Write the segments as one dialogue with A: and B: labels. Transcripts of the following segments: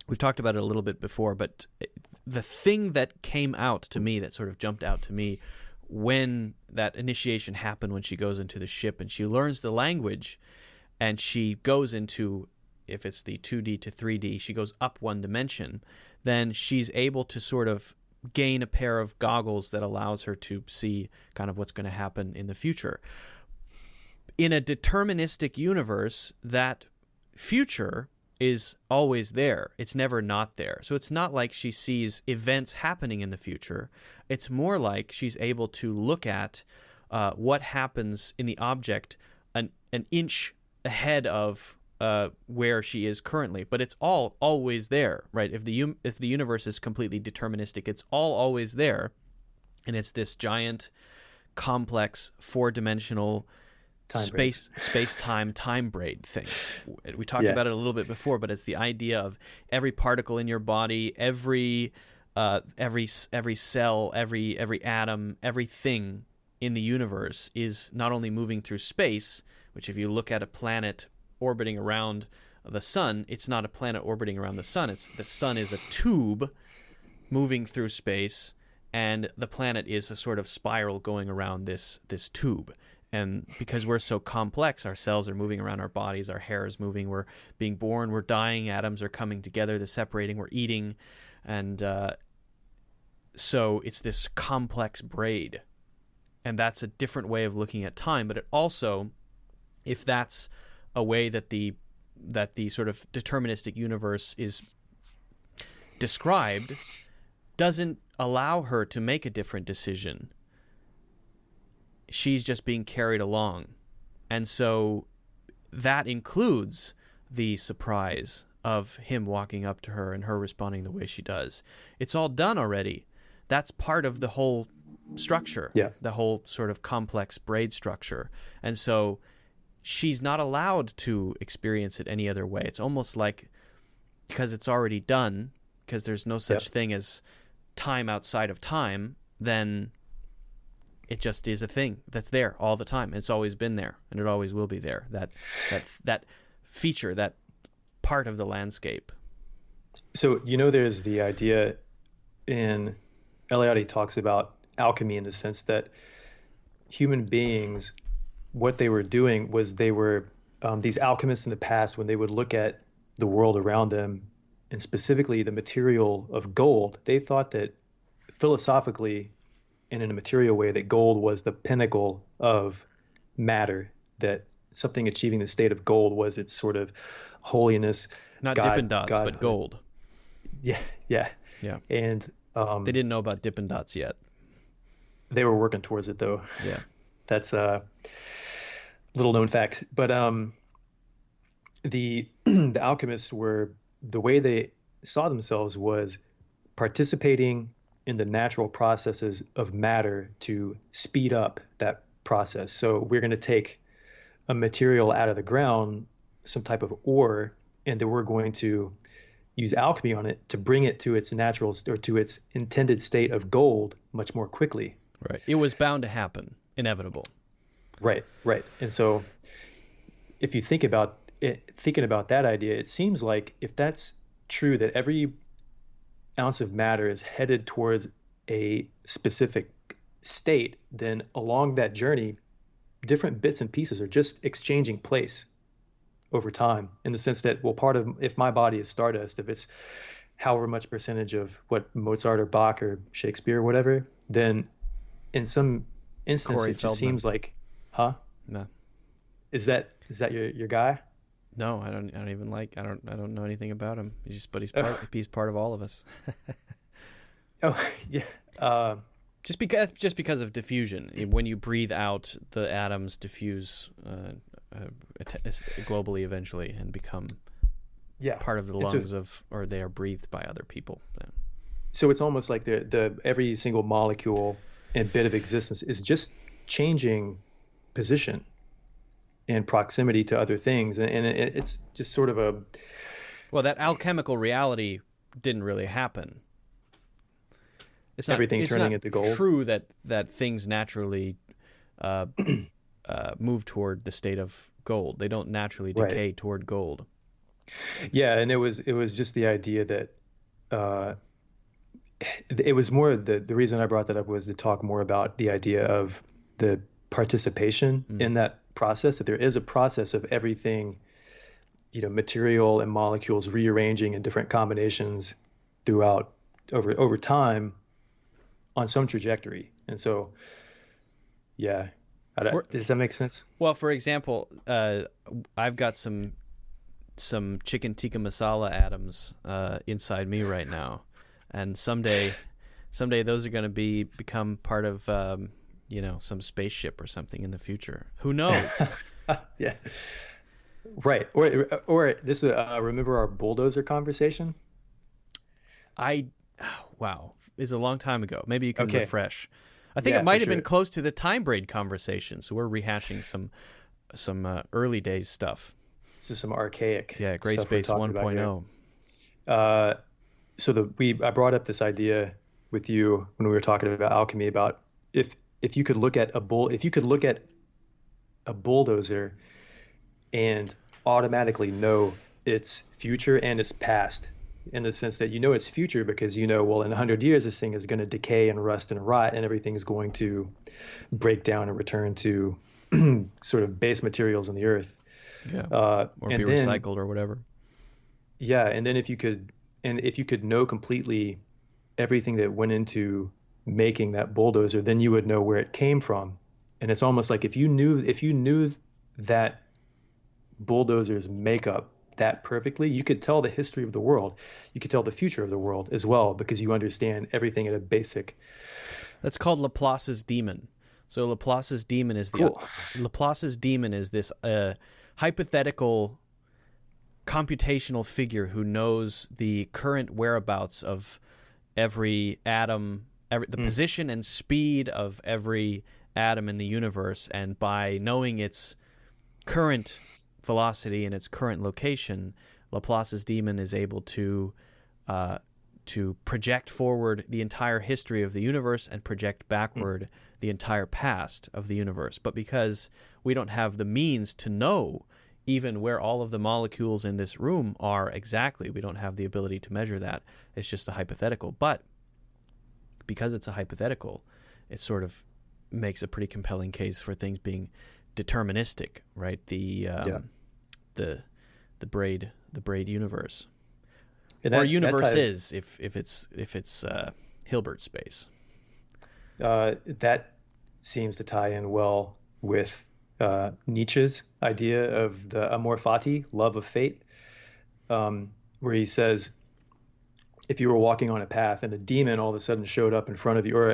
A: we've talked about it a little bit before, but the thing that came out to me, that sort of jumped out to me when that initiation happened, when she goes into the ship and she learns the language and she goes into, if it's the 2D to 3D, she goes up one dimension, then she's able to sort of gain a pair of goggles that allows her to see kind of what's going to happen in the future. In a deterministic universe, that future is always there. It's never not there. So it's not like she sees events happening in the future. It's more like she's able to look at what happens in the object an inch ahead of where she is currently. But it's all always there, right? If the universe is completely deterministic, it's all always there, and it's this giant, complex, four-dimensional space-time time braid thing. We talked about it a little bit before, but it's the idea of every particle in your body, every cell, every atom, everything in the universe is not only moving through space, which if you look at a planet orbiting around the sun, it's not a planet orbiting around the sun. The sun is a tube moving through space, and the planet is a sort of spiral going around this tube. And because we're so complex, our cells are moving around our bodies, our hair is moving, we're being born, we're dying, atoms are coming together, they're separating, we're eating. And so it's this complex braid. And that's a different way of looking at time. But it also, if that's a way that the sort of deterministic universe is described, doesn't allow her to make a different decision. She's just being carried along. And so that includes the surprise of him walking up to her and her responding the way she does. It's all done already. That's part of the whole structure, the whole sort of complex braid structure. And so she's not allowed to experience it any other way. It's almost like, because it's already done, because there's no such thing as time outside of time, then it just is a thing that's there all the time. It's always been there, and it always will be there. That feature, that part of the landscape.
B: So, there's the idea in Eliade talks about alchemy in the sense that human beings, what they were doing was they were these alchemists in the past, when they would look at the world around them, and specifically the material of gold, they thought that philosophically and in a material way that gold was the pinnacle of matter, that something achieving the state of gold was its sort of holiness.
A: Not Dippin' Dots, but gold.
B: Yeah. And
A: they didn't know about Dippin' Dots yet.
B: They were working towards it, though.
A: Yeah.
B: That's a little known fact. But the alchemists were, the way they saw themselves was participating in the natural processes of matter to speed up that process. So we're going to take a material out of the ground, some type of ore, and then we're going to use alchemy on it to bring it to its natural, or to its intended state of gold much more quickly.
A: Right. It was bound to happen, inevitable.
B: Right. And so if you think about it, thinking about that idea, it seems like if that's true, that every ounce of matter is headed towards a specific state, then along that journey, different bits and pieces are just exchanging place over time, in the sense that, well, part of, if my body is stardust, if it's however much percentage of what Mozart or Bach or Shakespeare or whatever, then in some instance
A: Corey
B: it just
A: Feldman.
B: seems like,
A: No.
B: Is that your guy?
A: No, I don't know anything about him. He's part of all of us.
B: Oh, yeah.
A: Just because of diffusion. When you breathe out, the atoms diffuse globally eventually and become part of the lungs or they are breathed by other people. Yeah.
B: So it's almost like the every single molecule and bit of existence is just changing position and proximity to other things, and it's just sort of a...
A: Well, that alchemical reality didn't really happen. It's
B: turning into gold.
A: It's true that things naturally move toward the state of gold. They don't naturally decay toward gold.
B: Yeah, and it was just the idea that uh, it was more the reason I brought that up was to talk more about the idea of the participation
A: Mm.
B: in that process, that there is a process of everything, material and molecules rearranging in different combinations throughout over time on some trajectory. And so, yeah,
A: For,
B: does that make sense?
A: well, for example, I've got some chicken tikka masala atoms inside me right now, and someday those are going to become part of some spaceship or something in the future. Who knows?
B: Yeah, right. Or this remember our bulldozer conversation?
A: I wow, it's a long time ago. Maybe you can
B: Okay,
A: refresh. I think it
B: yeah, for
A: might have been
B: sure.
A: close to the time braid conversation, so we're rehashing some early days stuff.
B: This is some archaic
A: Yeah, Gray
B: stuff we're
A: Space
B: talking about here.
A: 1.0.
B: Uh, so I brought up this idea with you when we were talking about alchemy about if if you could look at if you could look at a bulldozer and automatically know its future and its past, in the sense that you know its future because well, in 100 years this thing is going to decay and rust and rot and everything's going to break down and return to sort of base materials in the earth.
A: Yeah, or be
B: And then
A: recycled or whatever.
B: yeah, and then if you could know completely everything that went into making that bulldozer, then you would know where it came from. And it's almost like if you knew that bulldozer's makeup that perfectly, you could tell the history of the world. You could tell the future of the world as well because you understand everything at a basic.
A: That's called Laplace's demon. So
B: Cool.
A: Laplace's demon is this hypothetical computational figure who knows the current whereabouts of every atom, the
B: Mm,
A: position and speed of every atom in the universe, and by knowing its current velocity and its current location, Laplace's demon is able uh, to project forward the entire history of the universe and project
B: mm,
A: backward the entire past of the universe. But because we don't have the means to know even where all of the molecules in this room are exactly, we don't have the ability to measure that. It's just a hypothetical. But because it's a hypothetical, it sort of makes a pretty compelling case for things being deterministic, right?
B: yeah.
A: The the braid universe,
B: And
A: or
B: that
A: universe
B: ties
A: is if it's Hilbert space.
B: that seems to tie in well with Nietzsche's idea of the amor fati, love of fate, where he says if you were walking on a path and a demon all of a sudden showed up in front of you, or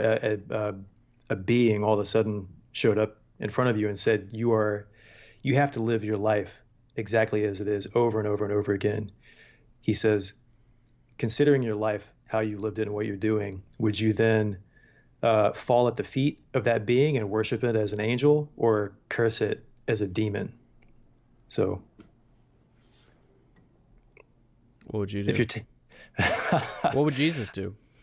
B: a being all of a sudden showed up in front of you and said, you have to live your life exactly as it is over and over and over again. He says, considering your life, how you lived it and what you're doing, would you then fall at the feet of that being and worship it as an angel or curse it as a demon? So
A: What would you
B: if
A: do?
B: you're
A: What would Jesus do?